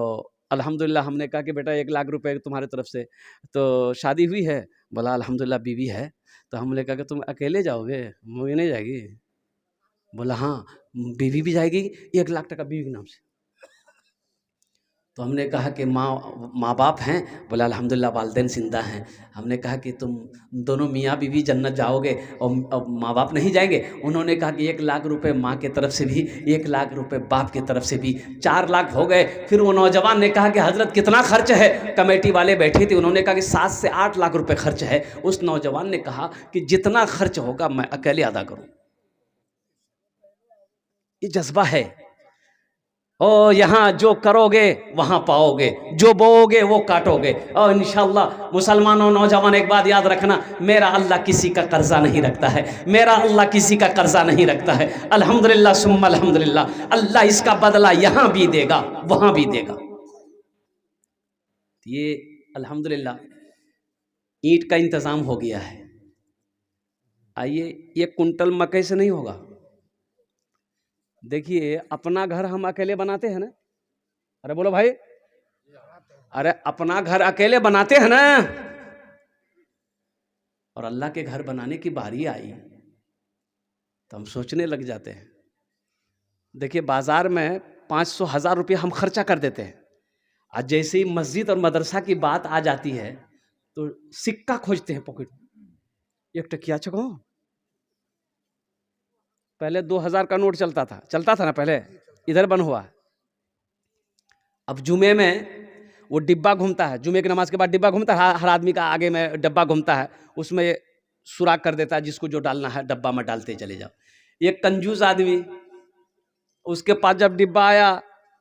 अल्हम्दुलिल्लाह हमने कहा कि बेटा 1 लाख रुपए तुम्हारे तरफ से, तो शादी हुई है? बोला अल्हम्दुलिल्लाह बीवी है। तो हमने कहा कि तुम अकेले जाओगे, मूवी नहीं जाएगी? बोला हाँ, बीवी भी जाएगी, 1 लाख टका बीवी के नाम से। तो हमने कहा कि माँ बाप हैं? बोला अल्हम्दुलिल्लाह वालिदैन ज़िंदा हैं। हमने कहा कि तुम दोनों मियाँ बीवी जन्नत जाओगे और माँ बाप नहीं जाएंगे? उन्होंने कहा कि 1 लाख रुपए माँ के तरफ से भी, 1 लाख रुपए बाप की तरफ से भी, 4 लाख हो गए। फिर वो नौजवान ने कहा कि हज़रत कितना खर्च है? कमेटी वाले बैठे थे, उन्होंने कहा कि 7 से 8 लाख रुपए खर्च है। उस नौजवान ने कहा कि जितना खर्च होगा मैं अकेले अदा करूँ। ये जज्बा है। और यहाँ जो करोगे वहाँ पाओगे, जो बोओगे वो काटोगे। और इंशाअल्लाह मुसलमानों, नौजवान, एक बात याद रखना, मेरा अल्लाह किसी का कर्जा नहीं रखता है, मेरा अल्लाह किसी का कर्जा नहीं रखता है। अल्हम्दुलिल्लाह सुम्मा अल्हम्दुलिल्लाह, अल्लाह इसका बदला यहाँ भी देगा, वहाँ भी देगा। ये अल्हम्दुलिल्लाह ईंट का इंतज़ाम हो गया है। आइए, 1 कुंटल मकई से नहीं होगा, देखिए अपना घर हम अकेले बनाते हैं ना, अरे बोलो भाई, अरे अपना घर अकेले बनाते हैं ना, और अल्लाह के घर बनाने की बारी आई तो हम सोचने लग जाते हैं। देखिए बाजार में 500-1000 रुपये हम खर्चा कर देते हैं, आज जैसे ही मस्जिद और मदरसा की बात आ जाती है तो सिक्का खोजते हैं पॉकेट में, एक टकिया चको। पहले 2000 का नोट चलता था ना, पहले इधर बन हुआ। अब जुमे में वो डिब्बा घूमता है, जुमे की नमाज के बाद डिब्बा घूमता है, हर आदमी का आगे में डब्बा घूमता है, उसमें सुराख कर देता है, जिसको जो डालना है डब्बा में डालते चले जाओ। एक कंजूस आदमी, उसके पास जब डिब्बा आया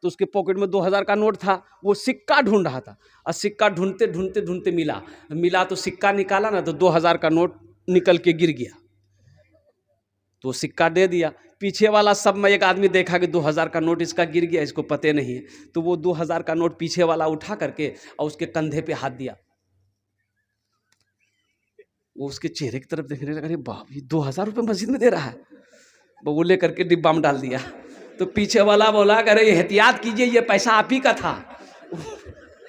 तो उसके पॉकेट में 2000 का नोट था, वो सिक्का ढूंढ रहा था, और सिक्का ढूंढते ढूंढते ढूंढते मिला तो सिक्का निकाला ना, तो 2000 का नोट निकल के गिर गया, तो सिक्का दे दिया। पीछे वाला सब में एक आदमी देखा कि 2000 का नोट इसका गिर गया, इसको पते नहीं है, तो वो 2000 का नोट पीछे वाला उठा करके और उसके कंधे पे हाथ दिया। वो उसके चेहरे की तरफ देखने लगा, अरे बाप, ये 2000 रुपये मस्जिद में दे रहा है। वो लेकर के डिब्बा में डाल दिया। तो पीछे वाला बोला, अरे एहतियात कीजिए, ये पैसा आप ही का था।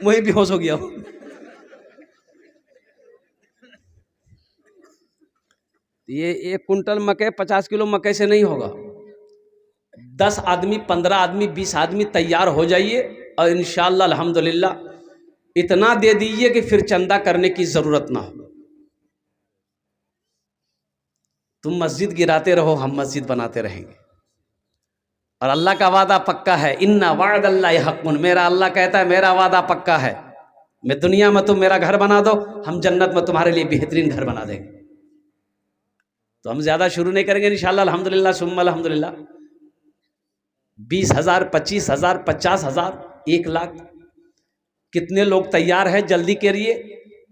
वही बेहोश हो गया। ये 1 कुंटल मकई 50 किलो मकई से नहीं होगा। 10 आदमी, 15 आदमी, 20 आदमी तैयार हो जाइए और इंशाअल्लाह अल्हम्दुलिल्लाह इतना दे दीजिए कि फिर चंदा करने की जरूरत ना हो। तुम मस्जिद गिराते रहो, हम मस्जिद बनाते रहेंगे। और अल्लाह का वादा पक्का है, इन्ना वाअदल्लाहि हक़्क़ुन, मेरा अल्लाह कहता है मेरा वादा पक्का है, मैं दुनिया में तुम मेरा घर बना दो, हम जन्नत में तुम्हारे लिए बेहतरीन घर बना देंगे। तो हम ज़्यादा शुरू नहीं करेंगे इंशाअल्लाह अल्हम्दुलिल्लाह सुम्मा अल्हम्दुलिल्लाह। 20,000, 25,000, 50,000, 1 लाख, कितने लोग तैयार हैं? जल्दी करिए,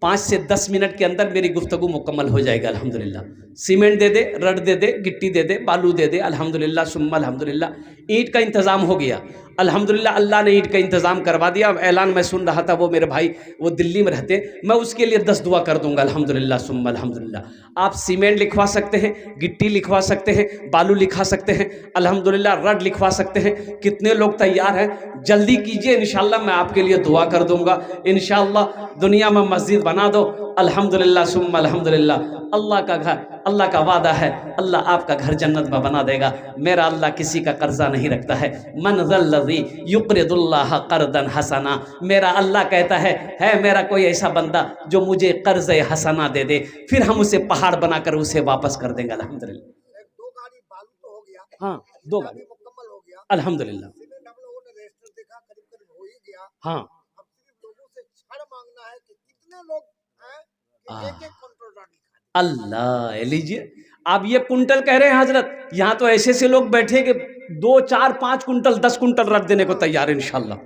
5 से 10 मिनट के अंदर मेरी गुफ्तगू मुकम्मल हो जाएगा अल्हम्दुलिल्लाह। सीमेंट दे दे, रड दे दे, गिट्टी दे दे, बालू दे दे, अल्हम्दुलिल्लाह सुम्मा अल्हम्दुलिल्लाह। ईंट का इंतज़ाम हो गया अल्हम्दुलिल्लाह, अल्लाह ने ईंट का इंतज़ाम करवा दिया। ऐलान मैं सुन रहा था, वो मेरे भाई वो दिल्ली में रहते, मैं उसके लिए 10 दुआ कर दूंगा अल्हम्दुलिल्लाह सुम्मा अल्हम्दुलिल्लाह। आप सीमेंट लिखवा सकते हैं, गिट्टी लिखवा सकते हैं, बालू लिखवा सकते हैं, अल्हम्दुलिल्लाह रड लिखवा सकते हैं। कितने लोग तैयार हैं? जल्दी कीजिए, इंशाअल्लाह मैं आपके लिए दुआ कर दूंगा। इंशाअल्लाह दुनिया में मस्जिद बना दो अल्हम्दुलिल्लाह सुम्मा अल्हम्दुलिल्लाह। अल्लाह का घर, अल्लाह का वादा है, अल्लाह आपका घर जन्नत में बना देगा। मेरा अल्लाह किसी का कर्जा नहीं रखता है। मन ज़ल्लज़ी युक़रिदुल्लाह क़र्दन हसना, मेरा अल्लाह कहता है मेरा कोई ऐसा बंदा जो मुझे कर्ज़ हसना दे दे, फिर हम उसे पहाड़ बनाकर उसे वापस कर देंगे अल्हम्दुलिल्लाह। 2 गाड़ी बालू तो हो गया, हाँ 2 गाड़ी मुकम्मल हो गया अल्हम्दुलिल्लाह। सीमेंट हम लोगों ने रजिस्टर देखा, करीब हो ही गया। हाँ अब सिर्फ लोगों से छड़ मांगना है कि कितने लोग हैं कि एक-एक कुंटल रड लिखा दे। अल्लाह, लीजिए आप ये कुंटल कह रहे हैं हजरत, यहाँ तो ऐसे से लोग बैठे कि 2, 4, 5 कुंटल 10 कुंटल रख देने को तैयार है इंशाल्लाह।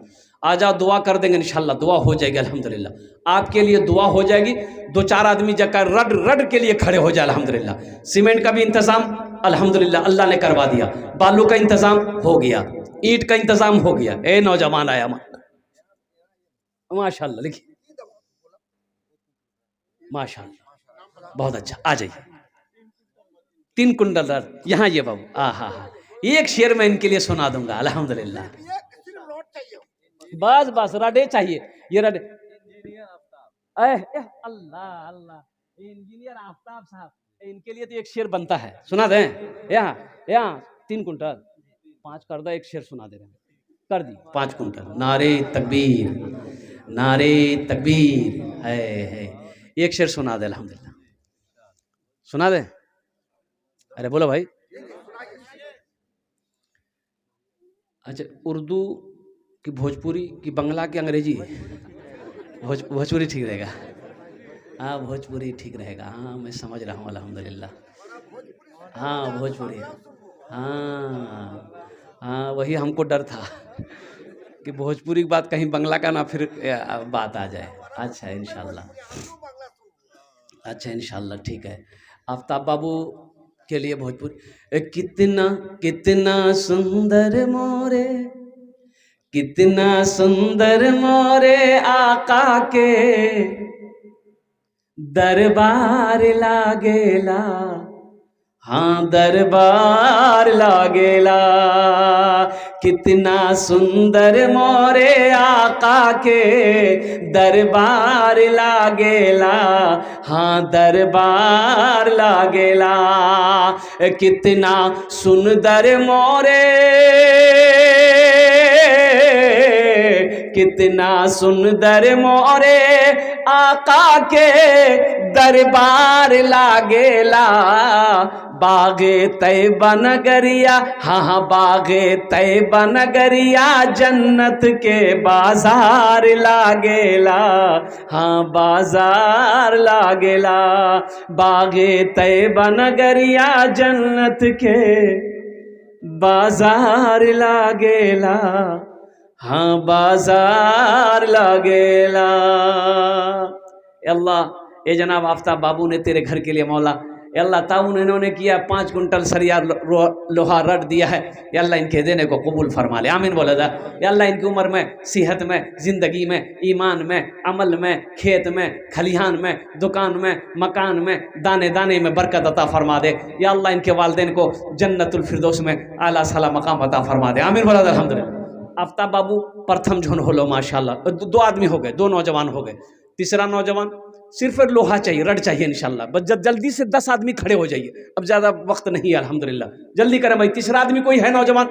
आ जाओ, दुआ कर देंगे इंशाल्लाह, दुआ हो जाएगी अल्हम्दुलिल्लाह। आपके लिए दुआ हो जाएगी। 2-4 आदमी जाकर रड के लिए खड़े हो जाए अल्हम्दुलिल्लाह। सीमेंट का भी इंतजाम अल्हम्दुलिल्लाह अल्लाह ने करवा दिया, बालू का इंतजाम हो गया, ईंट का इंतजाम हो गया। ए नौजवान आया माशाल्लाह, लिखिए माशाल्लाह, बहुत अच्छा, आ जाइए। 3 कुंटल रड यहाँ, ये बाबू, हाँ, एक शेर मैं इनके लिए सुना दूंगा अल्हम्दुलिल्लाह। ये सिर्फ रोड चाहिए, बस रडे चाहिए, ये रडे। अल्लाह अल्लाह, इंजीनियर आफ्ताब साहब, इनके लिए तो एक शेर बनता है, सुना दें? यहाँ 3 कुंटल 5 कर दो, एक शेर सुना दे रहे हैं, कर दी 5 कुंटल। नारे तकबीर, नारे तकबीर है। एक शेर सुना दे अल्हम्दुलिल्लाह, सुना दे। अरे बोलो भाई। अच्छा, उर्दू की भोजपुरी की बंगला की अंग्रेजी? भोजपुरी ठीक रहेगा। हाँ भोजपुरी ठीक रहेगा, हाँ मैं समझ रहा हूँ अल्हम्दुलिल्लाह। हाँ भोजपुरी, हाँ वही हमको डर था कि भोजपुरी की बात कहीं बंगला का ना फिर बात आ जाए। अच्छा इंशाल्लाह, अच्छा इंशाल्लाह ठीक है। आफ्ताब बाबू के लिए भोजपुरी। कितना कितना सुंदर मोरे, कितना सुंदर मोरे आका के दरबार लागेला, हाँ दरबार लागेला, कितना सुंदर मोरे आका के दरबार लागेला, हाँ दरबार लागेला, कितना सुंदर मोरे, कितना सुंदर मोरे आका के दरबार लागेला, बागे तैयबा नगरिया, हाँ हाँ बागे तैयबा नगरिया जन्नत के बाजार लागेला, हाँ बाजार लागेला, बागे तैयबा नगरिया जन्नत के बाजार लागेला, हाँ बाजार लागेला। अल्लाह ए जनाब आफ्ताब बाबू ने तेरे घर के लिए मौला अल्लाह ताउन इन्होंने किया 5 कुंटल सरिया लोहा रट दिया है, अल्लाह इनके देने को कबूल फरमा ले, आमीन बोला था। अल्लाह इनकी उम्र में, सेहत में, ज़िंदगी में, ईमान में, अमल में, खेत में, खलिहान में, दुकान में, मकान में, दाने दाने में बरकत अता फरमा दे। या अल्लाह इनके वालिदैन को जन्नतुल फिरदौस में आला साला मकाम अता फरमा दे, आमीन बोला था। अल्हम्दुलिल्लाह। आफ्ताब बाबू प्रथम झोन हो लो माशाल्लाह, 2 आदमी हो गए, 2 नौजवान हो गए। तीसरा नौजवान सिर्फ लोहा चाहिए, रड चाहिए इंशाल्लाह, बस जल्दी से 10 आदमी खड़े हो जाइए, अब ज़्यादा वक्त नहीं है अल्हम्दुलिल्लाह, जल्दी करें भाई। तीसरा आदमी कोई है नौजवान?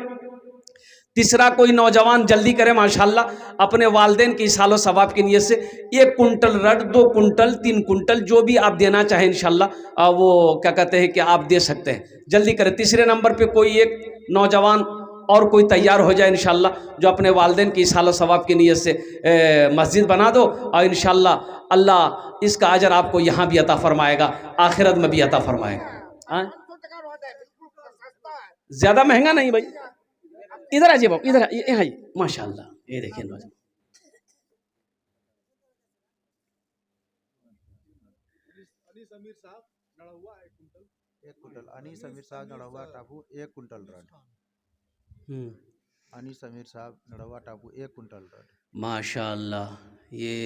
तीसरा कोई नौजवान जल्दी करें माशाल्लाह, अपने वालिदैन की सालो सवाब की नीयत से 1 कुंटल रड, 2 कुंटल, 3 कुंटल, जो भी आप देना चाहें इंशाल्लाह वो क्या कहते हैं कि आप दे सकते हैं, जल्दी करें। तीसरे नंबर पे कोई एक नौजवान और कोई तैयार हो जाए इंशाल्लाह, जो अपने वालिदैन की सालो सवाब की नीयत से मस्जिद बना दो, और इंशाल्लाह अल्लाह इसका अजर आपको यहाँ भी अता फरमाएगा, आखिरत में भी अता फरमाएगा। ज्यादा महंगा नहीं भाई, इधर आ जाइए, इधर यहाँ माशाल्लाह, ये देखिए नौजवान। एक कुंटल अनीस समीर साहब नड़वा टापू 1 कुंटल रड। अनीस समीर साहब नड़वा टापू 1 कुंटल रड। माशाल्लाह, ये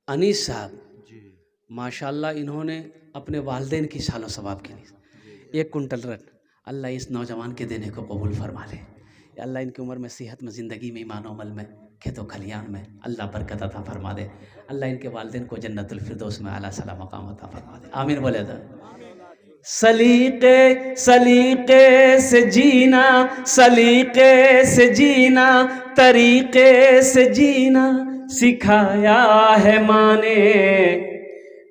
अनीस साहब जी माशाल्लाह इन्होंने अपने वालिदैन की सालो सवाब के लिए 1 कुंटल रड, अल्लाह इस नौजवान के देने को कबूल फरमा ले। अल्लाह इनकी उम्र में, सेहत में, ज़िंदगी में, ईमान अमल में, खेतों खलियान में अल्लाह बरकत अता फरमा दे। अल्लाह इनके वालिदैन को जन्नतुल फिरदौस में आला साला मकाम अता फरमा दे, आमीन बोले था। सलीके सलीके से जीना, सलीके से जीना, तरीके से जीना सिखाया है माने,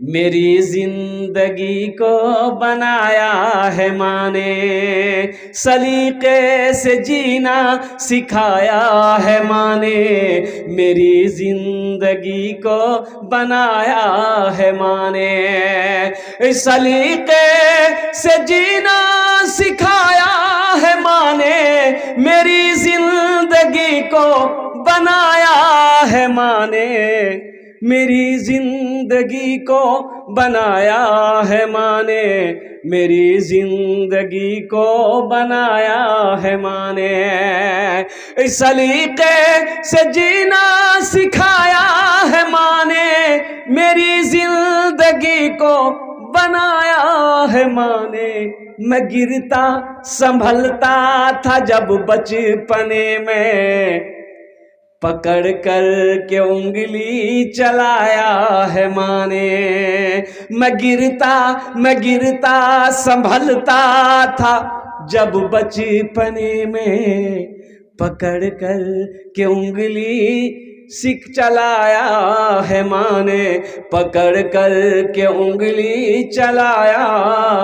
मेरी जिंदगी को बनाया है माने, सलीके से जीना सिखाया है माने, मेरी जिंदगी को बनाया है माने, सलीके से जीना सिखाया है माने, मेरी जिंदगी को बनाया है माने, मेरी जिंदगी को बनाया है माने, मेरी जिंदगी को बनाया है माने, सलीके से जीना सिखाया है माने, मेरी जिंदगी को बनाया है माने, मैं गिरता संभलता था जब बचपने में, पकड़ कर के उंगली चलाया है माने, मैं गिरता संभलता था जब बचपने में, पकड़ कर के उंगली चलाया है माने, पकड़ कर के उंगली चलाया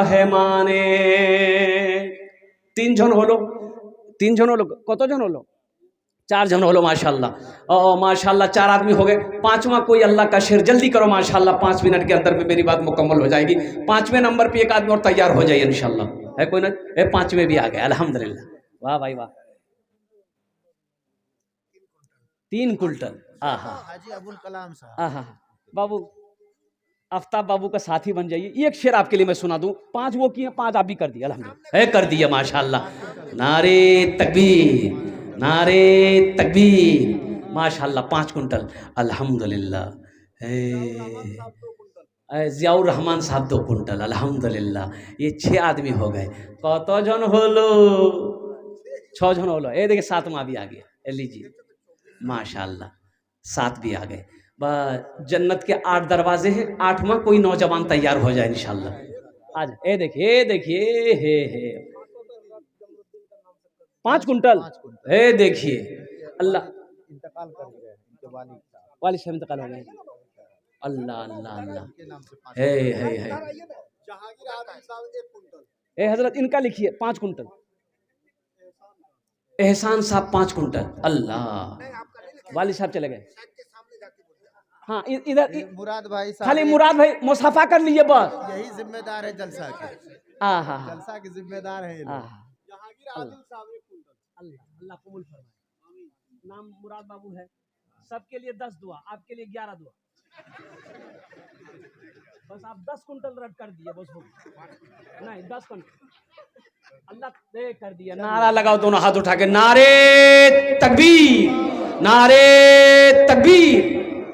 है माने। 3 जन हलो, 3 जन हलो, कत जन हलो? 4 जन हलो माशाल्लाह। और माशाल्लाह 4 आदमी हो गए। 5वां कोई अल्लाह का शेर, जल्दी करो माशाल्लाह, 5 मिनट के अंदर में मेरी बात मुकम्मल हो जाएगी। 5वें नंबर पे एक आदमी और तैयार हो जाइए इंशाल्लाह। है कोई ना? 5वें भी आ गए अल्हम्दुलिल्लाह, वाह भाई वाह। 3 कुंटल, हाजी अबुल कलाम साहब। बाबू आफ्ताब बाबू का साथी बन जाइए। एक शेर आपके लिए मैं सुना दूं। 5 वो किए, 5 आप भी कर दिए अल्हम्दुलिल्लाह, है कर दिया माशाल्लाह। नारे तकबीर, नारे तकबीर, माशाल्लाह। 5 कुंटल अल्हम्दुलिल्लाह। जियाउर रहमान साहब 2 कुंटल, अल्हम्दुलिल्लाह। ये 6 आदमी हो गए। कत जन होलो? 6 जन होलो। ये देखिए 7वां भी आ गया, ये लीजिए माशाल्लाह 7 भी आ गए। बस जन्नत के 8 दरवाजे हैं, 8वां कोई नौजवान तैयार हो जाए इंशाल्लाह। आज ये देखिए हे 5 कुंटल, ये देखिए अल्लाह इंतकाल कर गए इनके वालिद साहब वालिद साहब इंतकाल हो गए। अल्लाह अल्लाह अल्लाह के नाम से 5 है जहांगीर आदिल साहब 1 कुंटल, ए हजरत इनका लिखिए 5 कुंटल। एहसान साहब 5 कुंटल। अल्लाह आपका नहीं लिखा, वालिद साहब चले गए। शायद के सामने जाके बोल दिया। हाँ इधर मुराद भाई साहब खाली मुराद भाई मुसाफा कर लिए बस। यही जिम्मेदार है जलसा के, हाँ जलसा के जिम्मेदार है ये लोग। जहांगीर आदिल साहब 1 कुंटल। अल्लाह अल्लाह कबूल फरमाए। नाम मुराद बाबू है। सबके लिए 10 दुआ, आपके लिए 11 दुआ। बस आप 10 कुंटल रद्द कर दिए बस हो गया। नहीं 10 कुंटल अल्लाह दे कर दिया। नारा लगाओ दोनों हाथ उठा के, नारे तकबीर, नारे तकबीर।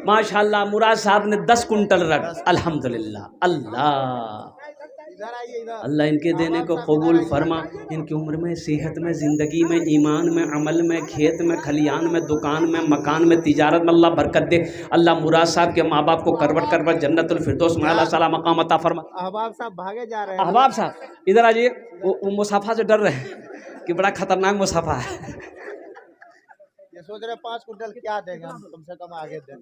माशाल्लाह मुराद साहब ने 10 कुंटल रख, अल्हम्दुलिल्लाह। अल्लाह इधर आइए इधर। अल्लाह इनके देने को कबूल फरमा। इनकी उम्र में, सेहत में, ज़िंदगी में, ईमान में, अमल में, खेत में, खलियान में, दुकान में, मकान में, तिजारत में अल्लाह बरकत दे। अल्लाह मुराद साहब के माँ बाप को करवट करवट जन्नतुल फिरदौस में अल्लाह सला मकाम अता फरमा। अहबाब साहब भागे जा रहे हैं। अहबाब साहब इधर आ जाइए। वो मुसाफा से डर रहे हैं कि बड़ा खतरनाक मुसाफा है। ये सोच रहे 5 कुंटल क्या देंगे हम, कम से कम आगे दें।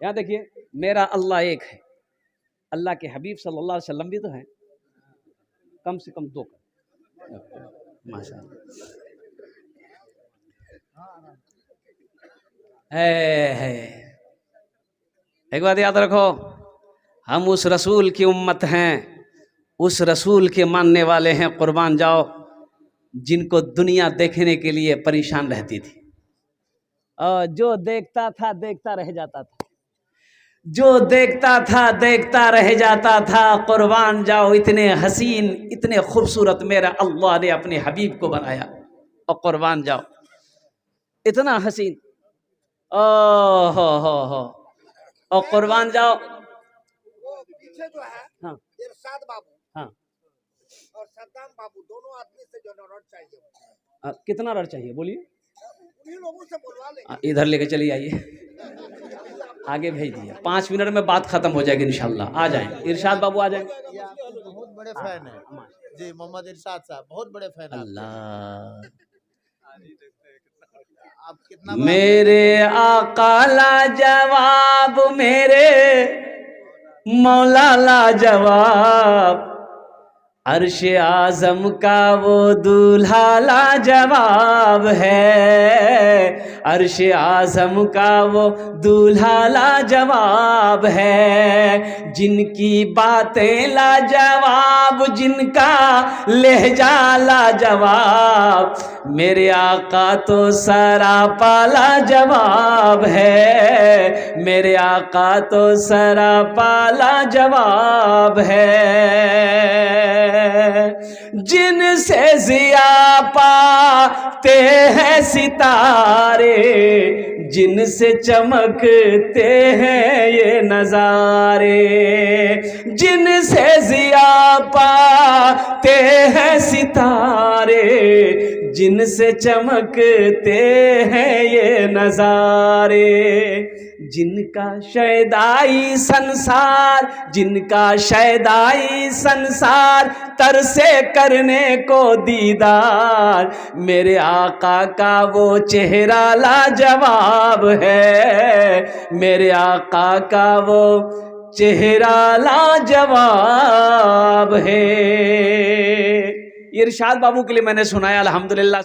यहाँ देखिए, मेरा अल्लाह एक है, अल्लाह के हबीब सल्लल्लाहु अलैहि वसल्लम भी तो हैं, कम से कम 2 माशाअल्लाह। है एक बात याद रखो, हम उस रसूल की उम्मत हैं, उस रसूल के मानने वाले हैं। कुर्बान जाओ जिनको दुनिया देखने के लिए परेशान रहती थी, और जो देखता था देखता रह जाता था, जो देखता था देखता रह जाता था। कुर्बान जाओ इतने हसीन, इतने खूबसूरत मेरा अल्लाह ने अपने हबीब को बनाया। और कुर्बान जाओ इतना हसीन, ओ हो। और कुर्बान जाओ वो पीछे जो है हाँ इरशाद बाबू हाँ और सद्दाम बाबू, दोनों आदमी से जो रड चाहिए, कितना रड चाहिए बोलिए, उन्हीं लोगों से बुलवा लेंगे। इधर लेके चलिए, आइए आगे भेज दिया। 5 मिनट में बात खत्म हो जाएगी इंशाल्लाह। आ जाएं, इरशाद बाबू आ जाएं। ये आपके बहुत बड़े फैन है जी, मोहम्मद इरशाद साहब बहुत बड़े फैन है। अल्लाह आप कितना मेरे आका लाजवाब, मेरे मौला लाजवाब, अर्श आज़म का वो दूल्हा लाजवाब है, अर्श आज़म का वो दूल्हा लाजवाब है। जिनकी बातें लाजवाब, जिनका लहजा लाजवाब, मेरे आका तो सरापा लाजवाब है, मेरे आका तो सरापा लाजवाब है। जिनसे ज़िया पाते हैं सितारे, जिनसे चमकते हैं ये नज़ारे, जिनसे ज़िया पाते हैं सितारे, जिनसे चमकते हैं ये नज़ारे। जिनका शैदाई संसार, जिनका शैदाई संसार, तरसे करने को दीदार, मेरे आका का वो चेहरा लाजवाब है, मेरे आका का वो चेहरा लाजवाब है। इरशाद बाबू के लिए मैंने सुनाया अल्हम्दुलिल्लाह।